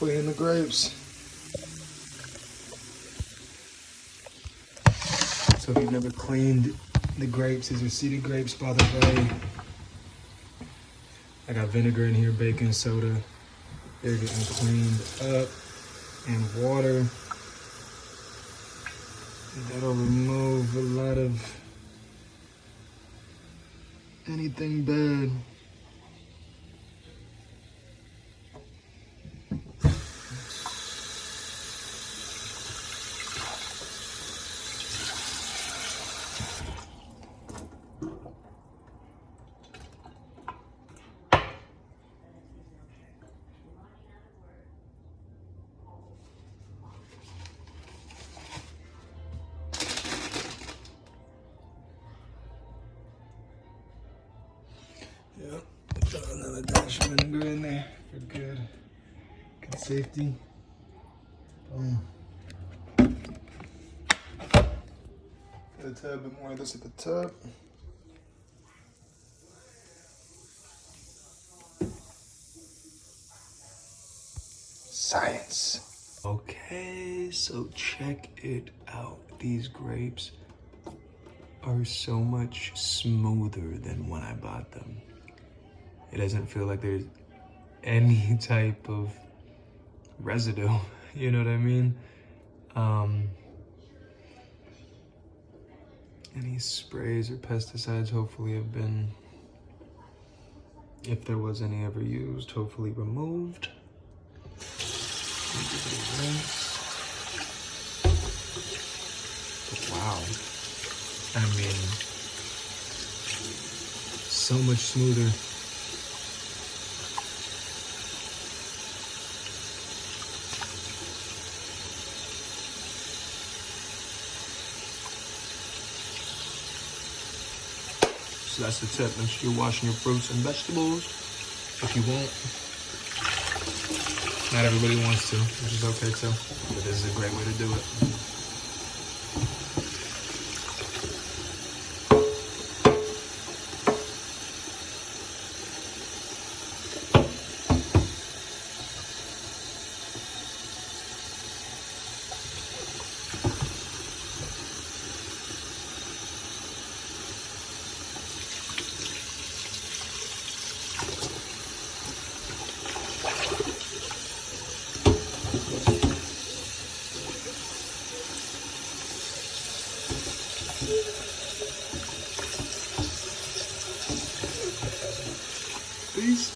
cleaning the grapes. So if you've never cleaned the grapes, these are seeded grapes, by the way. I got vinegar in here, baking soda. They're getting cleaned up, and water. That'll remove a lot of anything bad. Yep, throw another dash of vinegar in there for good safety. Boom. Get a tad bit more of this at the top. Science. Okay, so check it out. These grapes are so much smoother than when I bought them. It doesn't feel like there's any type of residue, you know what I mean? Any sprays or pesticides hopefully have been, if there was any ever used, hopefully removed. Wow. I mean, so much smoother. So that's the tip. Make sure you're washing your fruits and vegetables. If you won't, not everybody wants to, which is okay too. But this is a great way to do it. Peace.